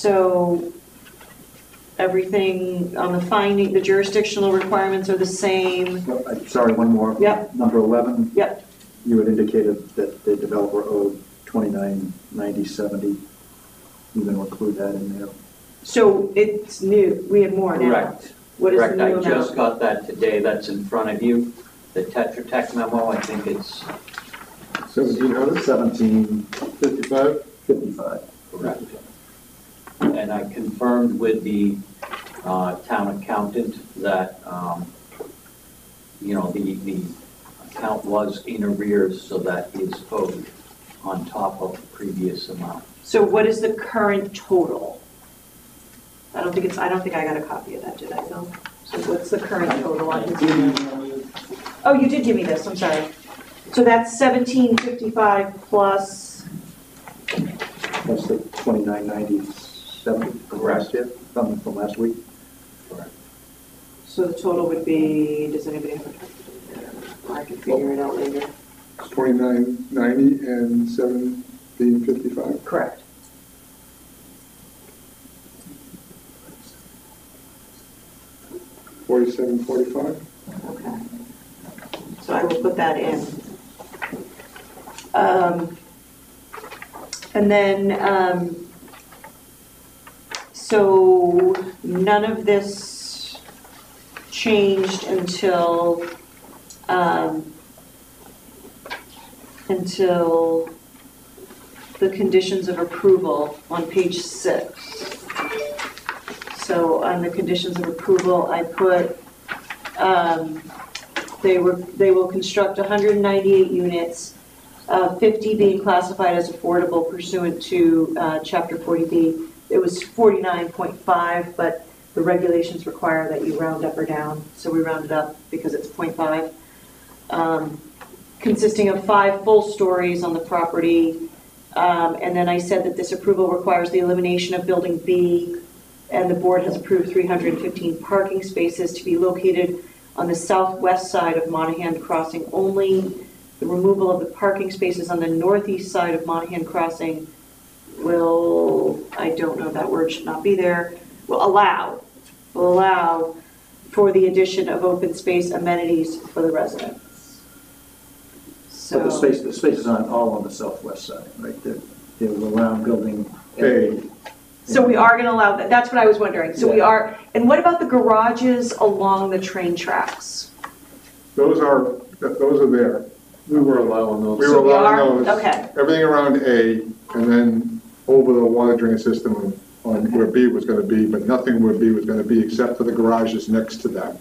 So everything on the finding, the jurisdictional requirements are the same. Sorry, one more. Yep. Number 11. Yep. You had indicated that the developer owed $29.90.70. You going to include that in there? So it's new. We have more now. Correct. What is Correct. the new I just amount? got that today. That's in front of you. The Tetra Tech memo, I think it's 1700? 1755? 55. correct. And I confirmed with the town accountant that, the account was in arrears, so that is owed on top of the previous amount. So what is the current total? I don't think I got a copy of that, did I, Bill? So what's the current total on his email? Oh, you did give me this, I'm sorry. So that's 1755 plus, That's the $29.90.70 Correct. from last week. Correct. so the total would be, does anybody have a calculator? I can figure it out later. It's $29.90 and $17.55. Correct. $47.45. Okay. So I will put that in. And then, so none of this changed until the conditions of approval on page 6. So on the conditions of approval, I put, they will construct 198 units, 50 being classified as affordable pursuant to Chapter 40B. It was 49.5, but the regulations require that you round up or down, so we rounded up because it's 0.5. Consisting of 5 full stories on the property, and then I said that this approval requires the elimination of Building B, and the board has approved 315 parking spaces to be located on the southwest side of Monahan Crossing only. The removal of the parking spaces on the northeast side of Monahan Crossing will, I don't know, that word should not be there, will allow for the addition of open space amenities for the residents. So But the spaces aren't all on the southwest side, right? They're around Building A. So we are going to allow that. That's what I was wondering. So we are, and what about the garages along the train tracks? Those are there. We were allowing those. We were So we are? allowing those, Okay. everything around A, and then over the water drain system on where B was gonna be, but nothing where B was gonna be except for the garages next to them.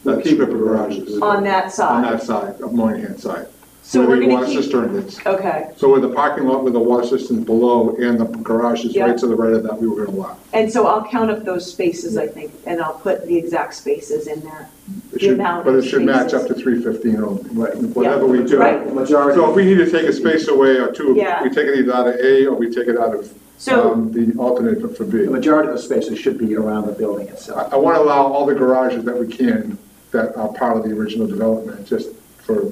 The keep up garages. On that On side? that side, of Moynihan side. So Where we're the going water to keep, cistern is. okay. So with the parking lot with the water systems below and the garages Yeah. right to the right of that, we were gonna allow. And so I'll count up those spaces, I think, and I'll put the exact spaces in there. It The should, amount but of it should match spaces. up to 315 or whatever we do. Right. The majority. So if we need to take a space away or two, Yeah. we take it either out of A or we take it out of So, the alternate for B. The majority of the spaces should be around the building itself. I want to allow all the garages that we can that are part of the original development, just for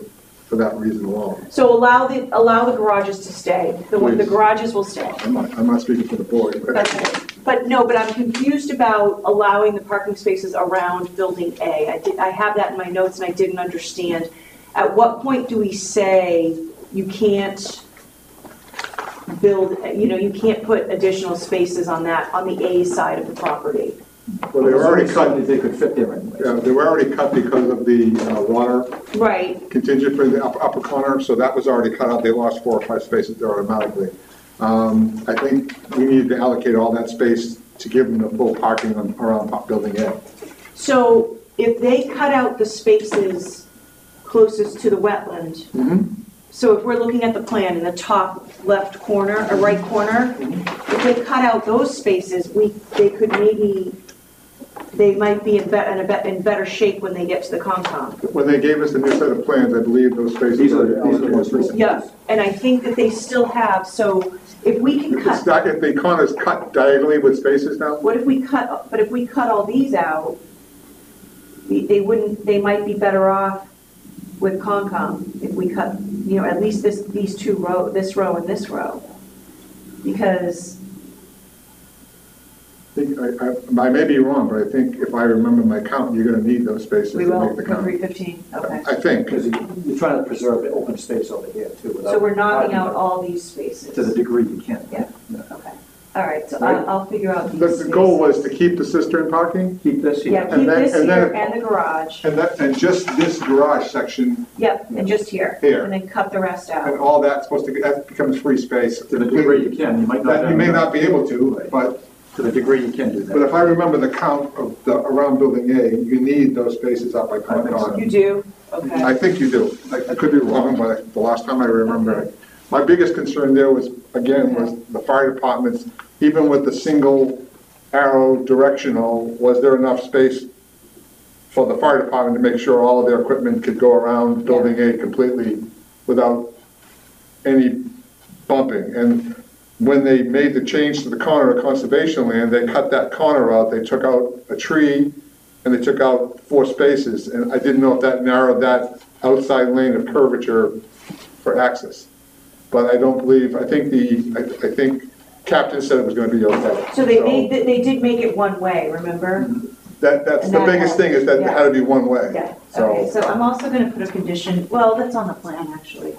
that reason alone. so allow the garages to stay. The Please. garages will stay. I'm not speaking for the board, but Okay. But I'm confused about allowing the parking spaces around Building A. I have that in my notes and I didn't understand. At what point do we say you can't build, you can't put additional spaces on the A side of the property? well, they were already cut. They could fit there anyway. Yeah, they were already cut because of the water Right, contingent for the upper corner, so that was already cut out. They lost 4 or 5 spaces there automatically. I think we need to allocate all that space to give them the full parking around Building A. so if they cut out the spaces closest to the wetland, so if we're looking at the plan in the top left corner, or right corner, if they cut out those spaces, they might be in better shape when they get to the Concom. When they gave us the new set of plans, I believe those spaces These are are the most recent. Yeah, and I think that they still have, so if we can If it's cut, not, if the corner's cut diagonally with spaces now, but if we cut all these out, they might be better off with Concom if we cut, at least this row and this row. Because think, I may be wrong, but I think if I remember my count, you're gonna need those spaces We to will, make the for count. 315, okay. I think. Because you're trying to preserve the open space over here too. without So we're knocking out parking all these spaces? to the degree you can. Yeah, okay. All right, so Right. I'll figure out these The spaces. goal was to keep the cistern parking, Keep this here. Yeah, And keep then- this and then- here and the garage. and just this garage section, Yep, and just here. Here. And then cut the rest and out. all that's supposed to, that becomes free space. To the degree you can, you might not. That you may not be able to, but To the degree you can do But that. if I remember the count of the, around building A, you need those spaces up by I think so. Concon. You do? Okay. I think you do. I could be wrong, but the last time I remember it. My biggest concern there was, again, was the fire departments, even with the single arrow directional, was there enough space for the fire department to make sure all of their equipment could go around building A completely without any bumping? And when they made the change to the corner of conservation land, they cut that corner out, they took out a tree, and they took out 4 spaces, and I didn't know if that narrowed that outside lane of curvature for access. But I don't believe, I think Captain said it was gonna be okay. So they did make it one way, remember? That's And the that biggest had- thing, is that it yeah. had to be one way. Yeah, okay, so I'm also gonna put a condition, well, that's on the plan, actually.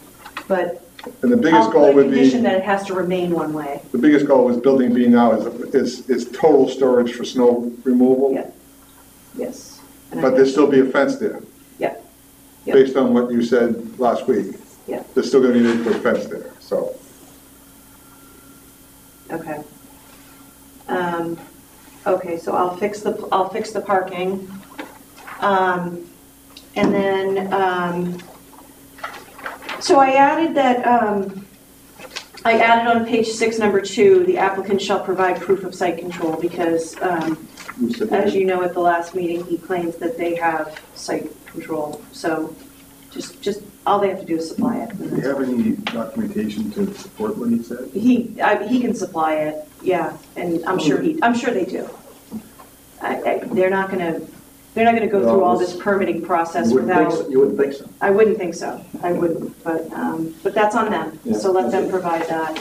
But And the I'll biggest put goal a would be, condition that it has to remain one way. the biggest goal was building B now is total storage for snow removal. Yeah. Yes. And I But there'd guess- still be a fence there. Yeah. Yeah. Based on what you said last week. Yeah. There's still gonna need a fence there, so. Okay. Okay, so I'll fix the parking. And then, so I added that, I added on page 6, number 2, the applicant shall provide proof of site control because, You said as that. you know, at the last meeting, he claims that they have site control. So just, all they have to do is supply it. Do you have any documentation to support what he said? He can supply it, yeah, and I'm sure they do. They're not gonna go through all this permitting process You wouldn't think without, so. You wouldn't think so. I wouldn't think so, I wouldn't, but that's on them, so let them provide that.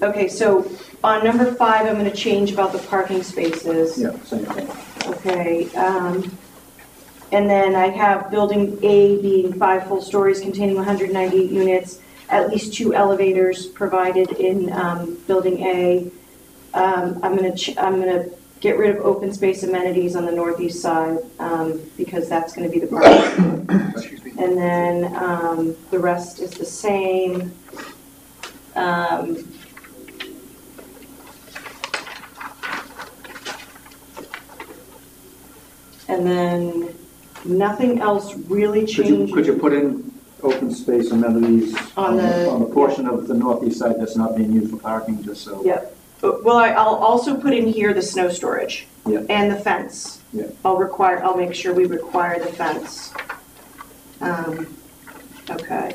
Okay, so on number 5, I'm gonna change about the parking spaces. Yeah, same thing. Okay, and then I have building A being 5 full stories containing 198 units, at least 2 elevators provided in building A. I'm gonna get rid of open space amenities on the northeast side, because that's gonna be the problem. Excuse me. And then the rest is the same. And then nothing else really changed. Could you put in open space amenities On the- on the portion of the northeast side that's not being used for parking, just so? Yep. Well, I'll also put in here the snow storage. Yeah. And the fence. Yeah. I'll make sure we require the fence. Okay.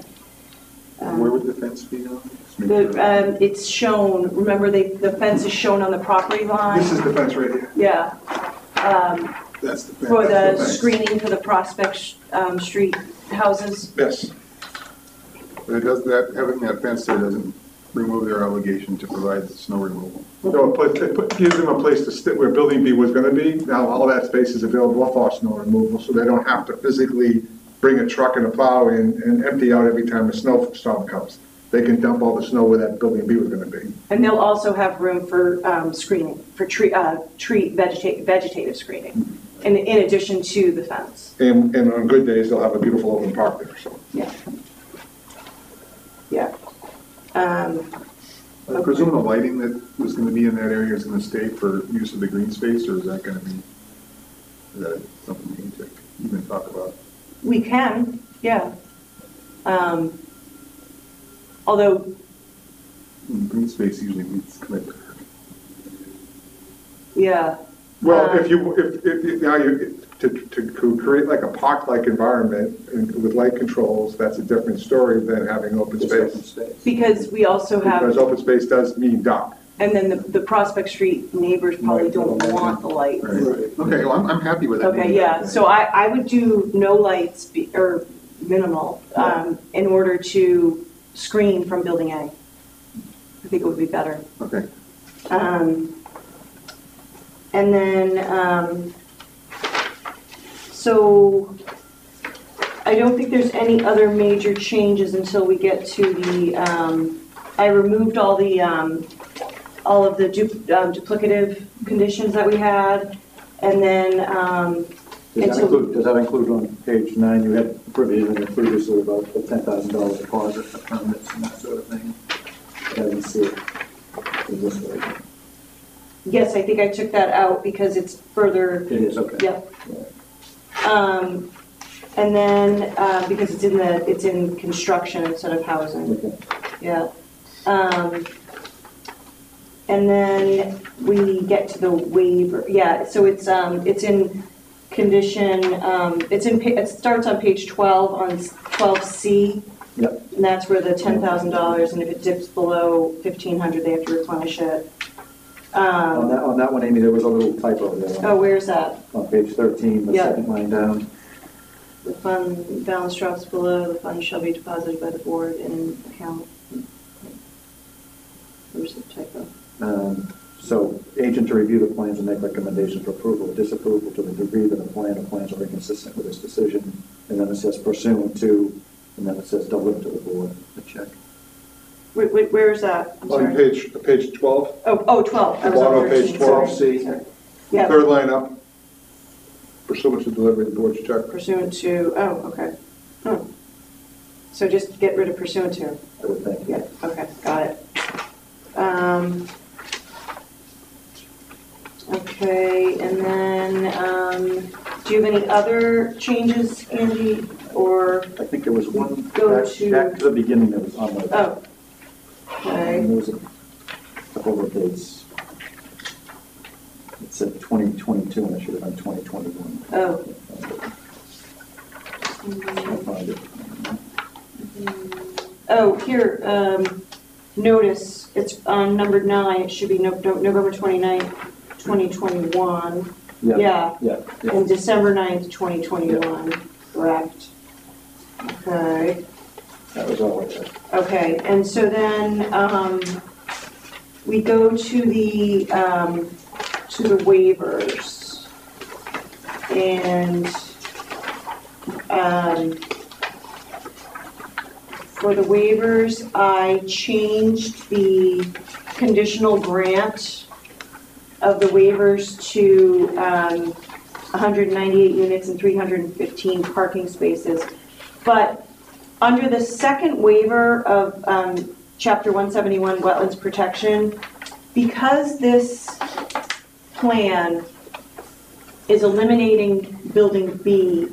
Where would the fence be now? Just make sure. It's shown, remember, the fence is shown on the property line? This is the fence right here. Yeah. That's the fence. For the That's the fence. screening for the Prospect Street houses. Yes. But it does that, having that fence there doesn't remove their obligation to provide the snow removal. So it gives them a place to sit where building B was gonna be. Now all that space is available for snow removal, so they don't have to physically bring a truck and a plow in and empty out every time a snowstorm comes. They can dump all the snow where that building B was gonna be. And they'll also have room for screening, for tree vegetative screening, in addition to the fence. And on good days, they'll have a beautiful open park there, so. Yeah. Yeah. I presume the lighting that was gonna be in that area is gonna stay for use of the green space, or is that gonna be, is that something we need to even talk about? We can, yeah. Although, Green space usually meets clear. yeah. Well, if now to create like a park-like environment with light controls, that's a different story than having open Just open space. space. Because we also Because have, open space does mean dark. and then the Prospect Street neighbors probably don't want the lights. Right. Okay, well, I'm happy with it. Okay, yeah, so I would do no lights, or minimal, in order to screen from building A. I think it would be better. Okay. And then, so I don't think there's any other major changes until we get to the, I removed all of the duplicative conditions that we had, and then, Does that include on page 9, you had provision in the previously about the $10,000 deposit for permits and that sort of thing? I didn't see it in this way. yes, I think I took that out because it's further. It is, okay. Yep. And then, because it's in construction instead of housing. Okay. Yeah. And then we get to the waiver. Yeah, so it's in condition, it starts on page 12 on 12C. Yep. And that's where the $10,000, and if it dips below 1,500, they have to replenish it. On that one, Amy, there was a little typo there. Oh, where's that? On page 13, the Yeah. second line down. The fund balance drops below, the fund shall be deposited by the board in an account. Where's the typo? So, agent to review the plans and make recommendations for approval or disapproval to the degree that the plan or plans are inconsistent with this decision. And then it says pursuant to, and then it says deliver to the board, the check. Where is that? I'm On sorry. page 12, Oh, 12. I was Bottom on of page 13, 12, sorry. C. Sorry. Yeah, third line up, pursuant to delivery of the board's check. pursuant to, oh, okay. So just get rid of pursuant to. I would think. Yeah, okay, got it. Okay, and then, do you have any other changes, Andy, or, I think there was one, Go back to- back to the beginning that was on the, oh, and okay, there was a couple of dates. It said 2022 and it should have been 2021. oh. I'll find it. Oh, here, notice, it's on number 9, it should be November 29th, 2021. Yeah, Yeah. and December 9th, 2021, correct. Okay, That was all right there. okay, and so then, we go to the waivers. And, for the waivers, I changed the conditional grant of the waivers to 198 units and 315 parking spaces. But under the second waiver of Chapter 171 Wetlands Protection, because this plan is eliminating Building B,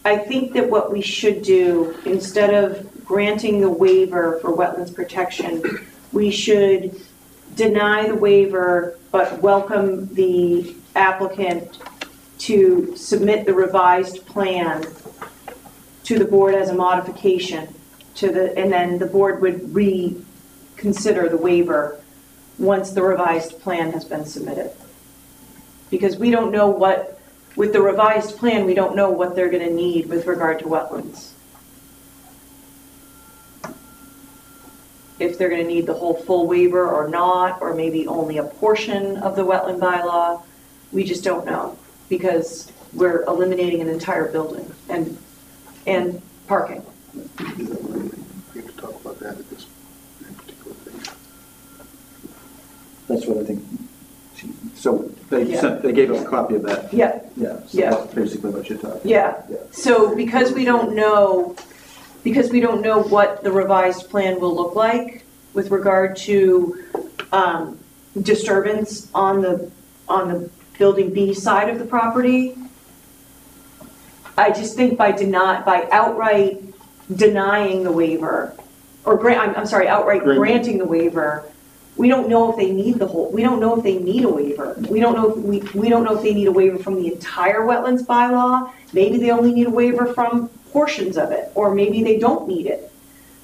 I think that what we should do, instead of granting the waiver for wetlands protection, we should deny the waiver, but welcome the applicant to submit the revised plan to the board as a modification and then the board would reconsider the waiver once the revised plan has been submitted. Because we don't know with the revised plan, we don't know what they're going to need with regard to wetlands. If they're going to need the whole full waiver or not, or maybe only a portion of the wetland bylaw, we just don't know, because we're eliminating an entire building and parking. We have to talk about that at this particular thing. That's what I think. So they Yeah. gave us a copy of that. Yeah, Yeah, so Yeah. that's basically what you're talking about. yeah. So because we don't know what the revised plan will look like with regard to disturbance on the Building B side of the property, I just think by outright denying the waiver, or outright granting the waiver, we don't know if they need we don't know if they need a waiver. We don't know if they need a waiver from the entire wetlands bylaw. Maybe they only need a waiver from portions of it, or maybe they don't need it.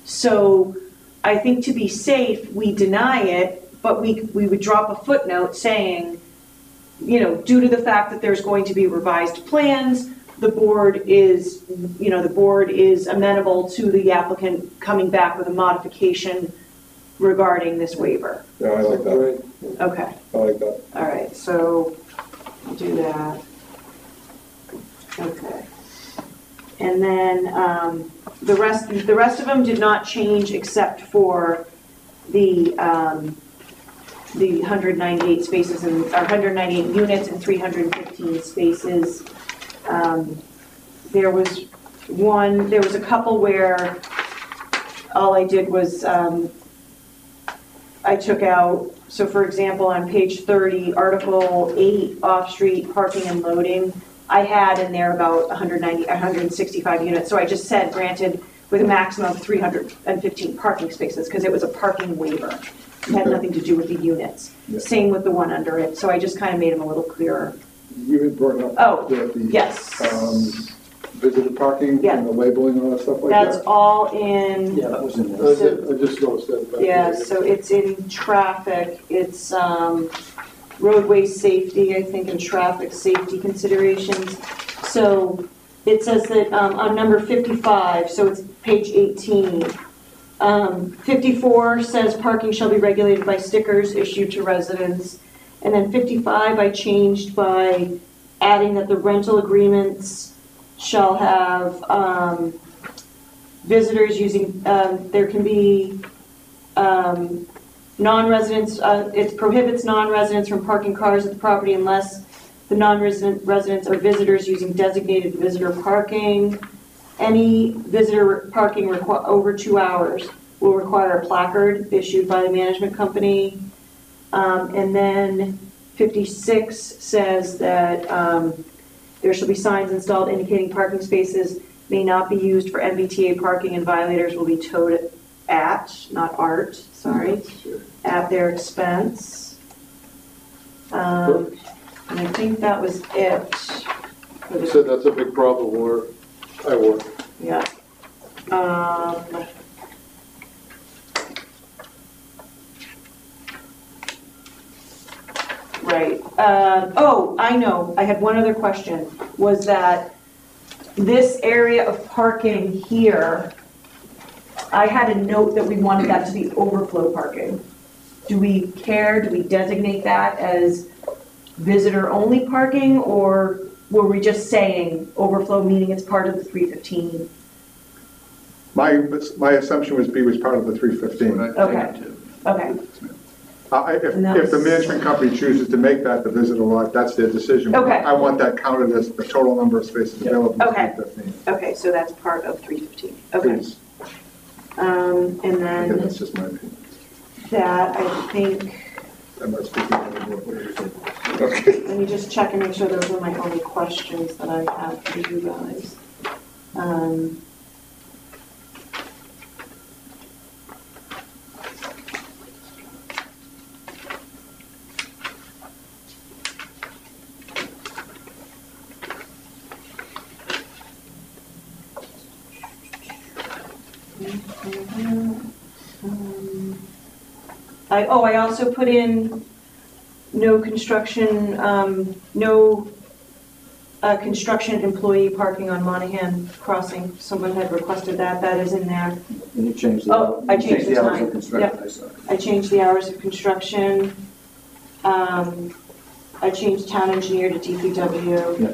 So I think to be safe, we deny it, but we would drop a footnote saying, due to the fact that there's going to be revised plans, the board is, the board is amenable to the applicant coming back with a modification regarding this waiver. Yeah, I like that. Okay, I like that. all right, so I'll do that. Okay. And then the rest of them did not change except for the 198 spaces and, or 198 units and 315 spaces. There was a couple where all I did was I took out, so for example, on page 30, Article 8, off-street parking and loading, I had in there about 165 units. So I just said granted with a maximum of 315 parking spaces because it was a parking waiver. It had nothing to do with the units. Yeah. Same with the one under it. So I just kind of made them a little clearer. You had brought up Yes. Visitor parking Yeah. and the labeling and all that stuff like that? That's all in. Yeah, that was in there. So- I just noticed that. Yeah, so it's in traffic, it's roadway safety, I think, and traffic safety considerations. So it says that on number 55, so it's page 18, 54 says parking shall be regulated by stickers issued to residents. And then 55 I changed by adding that the rental agreements shall have visitors using, there can be non-residents, it prohibits non-residents from parking cars at the property unless the non-residents are visitors using designated visitor parking. Any visitor parking over 2 hours will require a placard issued by the management company. And then 56 says that there shall be signs installed indicating parking spaces may not be used for MBTA parking and violators will be towed at their expense. And I think that was it. You said that's a big problem where I work. Yeah. Right. Oh, I know. I had one other question, was that this area of parking here, I had a note that we wanted that to be overflow parking. Do we care? Do we designate that as visitor-only parking, or were we just saying overflow meaning it's part of the 315? My assumption was B was part of the 315. Okay. Okay. If the management company chooses to make that the visitor lot, that's their decision. Okay. I want that counted as the total number of spaces available in Okay. 315. Okay, so that's part of 315. Okay. Please. And Okay, then that's just my opinion. that, I think, I'm not speaking on the board. What do you think? Okay. let me just check and make sure those were my only questions that I have for you guys. I also put in no construction, construction employee parking on Monahan Crossing. Someone had requested that. That is in there. And you changed the, Oh, I changed the hours time. of construction, Yep. I saw. I changed the hours of construction. I changed town engineer to DPW. Yeah.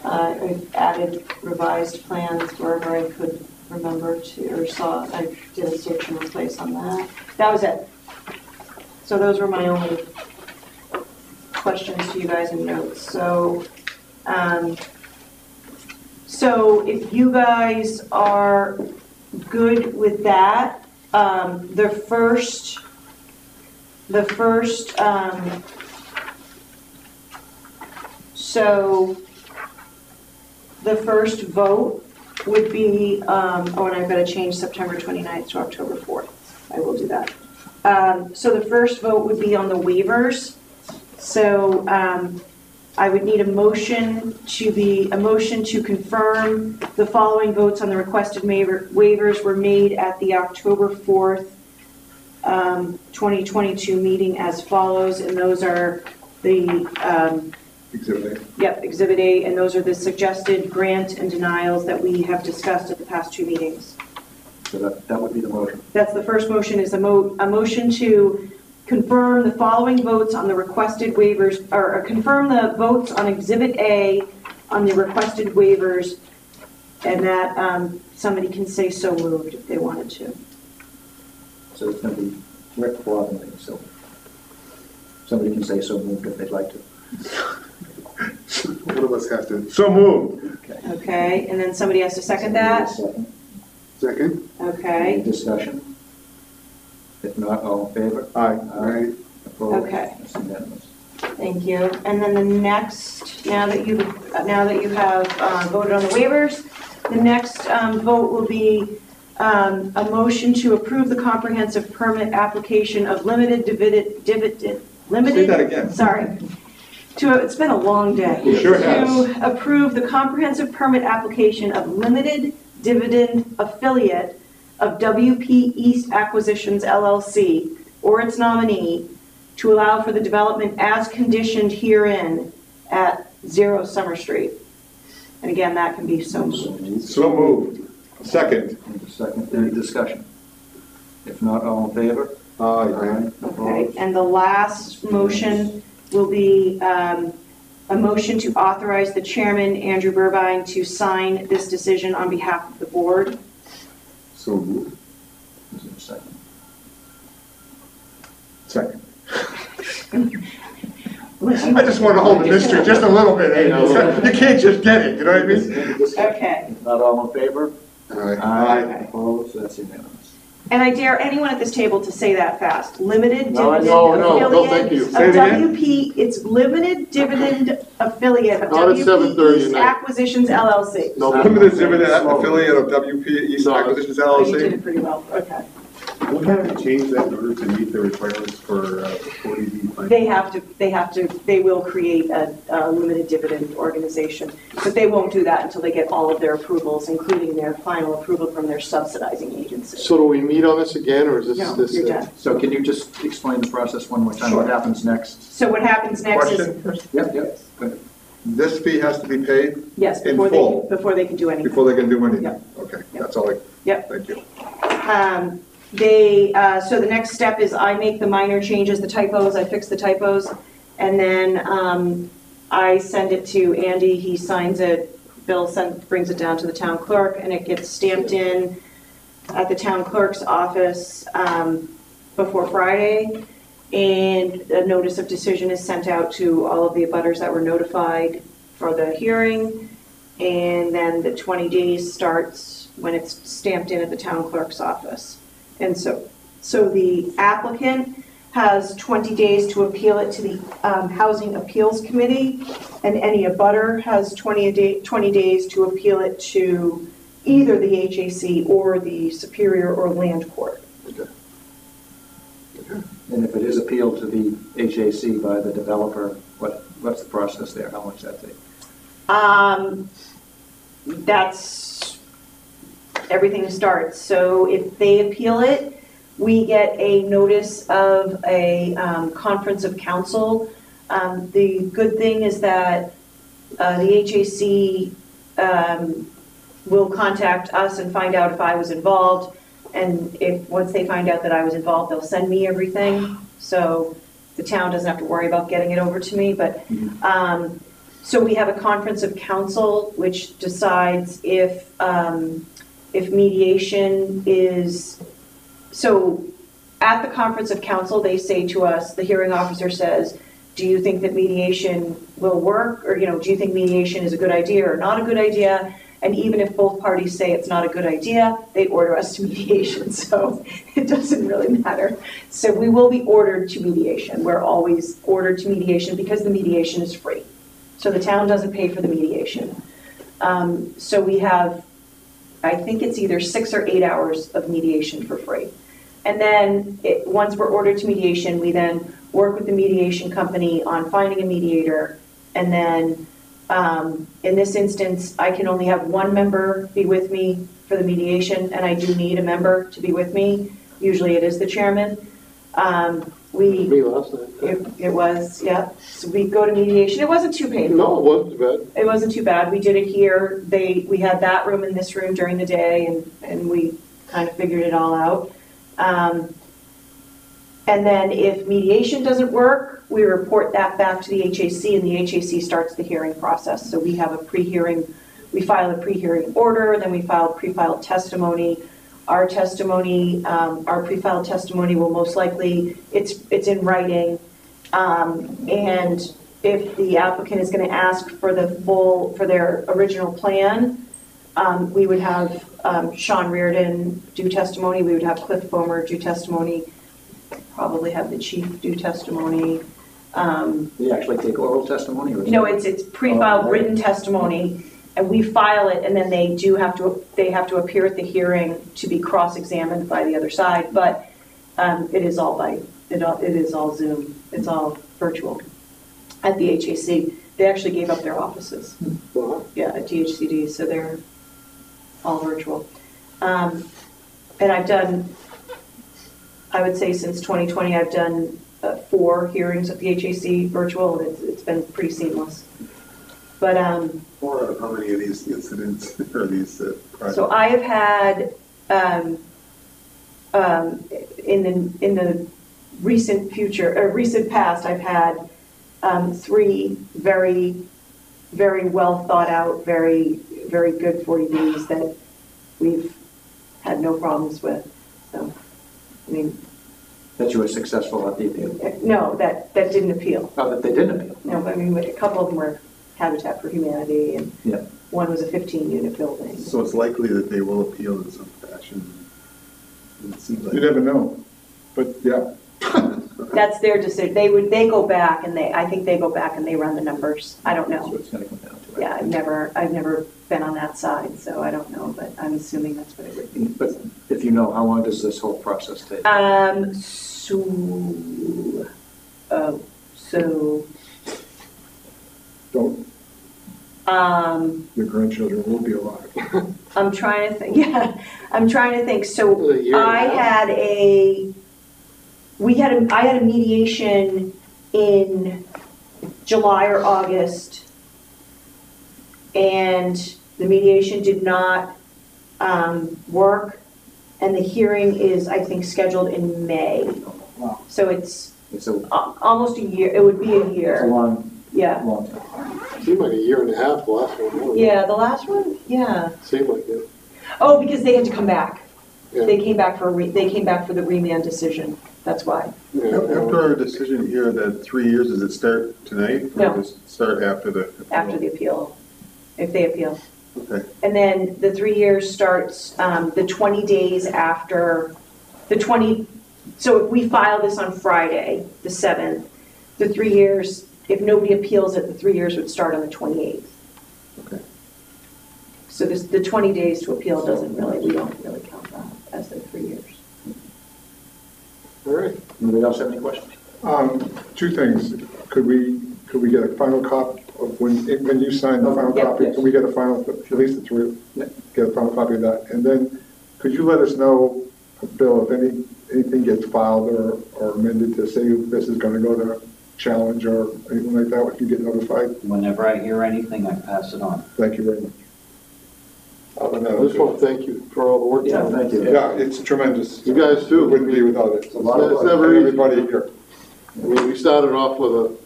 I added revised plans wherever I could remember to, or saw, I did a search and replace on that. That was it. So those were my only questions to you guys in notes. So, so if you guys are good with that, the first, so the first vote would be, oh, and I've got to change September 29th to October 4th. I will do that. So the first vote would be on the waivers. So I would need a motion to confirm the following votes on the requested waivers were made at the October 4th, 2022 meeting as follows, and those are the Exhibit A. Yep, Exhibit A, and those are the suggested grant and denials that we have discussed at the past 2 meetings. So that would be the motion. That's the first motion, is a motion to confirm the following votes on the requested waivers, or confirm the votes on Exhibit A on the requested waivers, and that somebody can say so moved if they wanted to. So it's going to be Rick, Bob, and me, so somebody can say so moved if they'd like to. One of us has to. So moved. Okay. Okay, and then somebody has to second that? Second. Second? Any Okay, discussion? If not, all in favor? Aye. Aye. Opposed? Okay. That's unanimous. thank you. And then the next, now that you have voted on the waivers, the next vote will be a motion to approve the comprehensive permit application of limited dividend, limited. Say that again. Sorry. It's been a long day. It sure has. To approve the comprehensive permit application of limited dividend affiliate of WP East Acquisitions LLC or its nominee to allow for the development as conditioned herein at 0 Summer Street. And again, that can be so moved. So moved. Second. Any discussion? If not, all in favor? Aye. Okay, and the last motion will be a motion to authorize the chairman, Andrew Burbine, to sign this decision on behalf of the board. So moved. Is there a second? Second. I just want to hold the mystery just a little bit, eh? You can't just get it, you know what I mean? Any discussion? Okay. If not, all in favor? Aye. Aye. Opposed? That's unanimous. And I dare anyone at this table to say that fast. Limited No, dividend no, thank affiliate you. of Say it again. WP, it's limited dividend affiliate of Not at WP 7:30 East tonight. Acquisitions LLC. No. Limited dividend affiliate of WP East No. Acquisitions Oh, you did LLC. it pretty well, okay. We'll have to change that in order to meet the requirements for 40B funding. They will create a limited dividend organization, but they won't do that until they get all of their approvals, including their final approval from their subsidizing agency. So do we meet on this again, or is this? No, this you're done. So can you just explain the process one more time? Sure. What happens next? So what happens next is, Question? Yep, yep. Go ahead. This fee has to be paid yes, in before full. before they can do anything. before they can do anything? Yep. Okay, Yep. that's all I, Yep. thank you. So the next step is I make the minor changes, the typos, I fix the typos, and then I send it to Andy, he signs it, Bill brings it down to the town clerk, and it gets stamped in at the town clerk's office before Friday, and a notice of decision is sent out to all of the abutters that were notified for the hearing, and then the 20 days starts when it's stamped in at the town clerk's office. And so the applicant has 20 days to appeal it to the Housing Appeals Committee, and any abutter has 20 days to appeal it to either the HAC or the Superior or Land Court. And if it is appealed to the HAC by the developer, what's the process there? How long does that take? That's, everything starts. So if they appeal it, we get a notice of a conference of council. The good thing is that the HAC will contact us and find out if I was involved. And once they find out that I was involved, they'll send me everything. So the town doesn't have to worry about getting it over to me. But so we have a conference of council which decides if mediation is, so at the conference of council, they say to us, the hearing officer says, do you think that mediation will work? Or, do you think mediation is a good idea or not a good idea? And even if both parties say it's not a good idea, they order us to mediation. So it doesn't really matter. So we will be ordered to mediation. We're always ordered to mediation because the mediation is free. So the town doesn't pay for the mediation. So we have, I think it's either 6 or 8 hours of mediation for free. And then once we're ordered to mediation, we then work with the mediation company on finding a mediator. And then in this instance, I can only have one member be with me for the mediation, and I do need a member to be with me. Usually it is the chairman. Me last night. It was, yeah. So we go to mediation. It wasn't too painful. No, it wasn't too bad. It wasn't too bad. We did it here. We had that room and this room during the day, and we kind of figured it all out. And then if mediation doesn't work, we report that back to the HAC, and the HAC starts the hearing process. So we have a pre-hearing, we file a pre-hearing order, then we file pre-filed testimony. Our testimony, our pre-filed testimony will most likely, it's in writing, and if the applicant is going to ask for for their original plan, we would have Sean Reardon do testimony, we would have Cliff Bomer do testimony, probably have the chief do testimony. Do you actually take oral testimony? Or No, it's pre-filed written testimony, and we file it, and then they have to appear at the hearing to be cross-examined by the other side, but it is all Zoom, it's all virtual. At the HAC, they actually gave up their offices. Wow. Yeah, at DHCD, so they're all virtual. And I've done, I would say since 2020, I've done 4 hearings at the HAC virtual, and it's been pretty seamless. But Or how many of these incidents or these projects? so I have had in the recent future or recent past, I've had 3 very, very well thought out, very, very good 40Bs that we've had no problems with. So, I mean, that you were successful at the appeal? no, that didn't appeal. Oh, that they didn't appeal? No, but I mean, a couple of them were Habitat for Humanity, and Yeah. one was a 15-unit building. So it's likely that they will appeal in some fashion. It seems like. You never know, but yeah. That's their decision. They go back and I think they go back and they run the numbers. I don't So know. it's going to come down to it. Yeah, I've never been on that side, so I don't know, but I'm assuming that's what it would be. But if you know, how long does this whole process take? Don't, your grandchildren will be alive. I'm trying to think, yeah, I'm trying to think. So A year and a I half? had a mediation in July or August, and the mediation did not work, and the hearing is, I think, scheduled in May. Wow. So it's It's a almost a year, it would be a year. long Yeah. time. Seemed like a year and a half, the last one. wasn't it? Yeah, the last one, yeah. Seemed like it. Oh, because they had to come back. Yeah. They came back for the remand decision. That's why. Yeah. After our decision here that 3 years, does it start tonight? No. Or does it start after the? After the appeal, if they appeal. Okay. And then the 3 years starts the 20 days after so if we file this on Friday, the 7th, the 3 years, if nobody appeals it, the 3 years would start on the 28th. Okay. So the 20 days to appeal we don't really count that as the 3 years. All right. Anybody else have any questions? 2 things. Could we get a final copy of when you sign the final Yep. copy? Can we get a final, at least the 3, Yep. get a final copy of that? And then, could you let us know, Bill, if anything gets filed or amended to say this is going to go to challenge or anything like that, if you get notified? Whenever I hear anything, I pass it on. Thank you very much. I just want to thank you for all the work. Yeah, thank you. Yeah, it's tremendous. You guys too. It wouldn't be without it. a lot of It's work. never easy. Everybody here. I mean, we started off with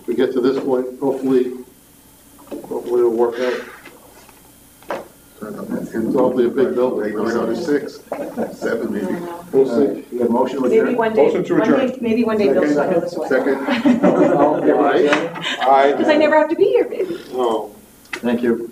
we get to this point, hopefully it'll work out. It's probably a big building. Another 6, 7 maybe. We'll see. We have a motion to Maybe adjourn? one day, Motion to adjourn. maybe one day Bill's gonna go this way. Second. All in favor? Aye. Aye. Because I never have to be here, maybe. Oh. Thank you.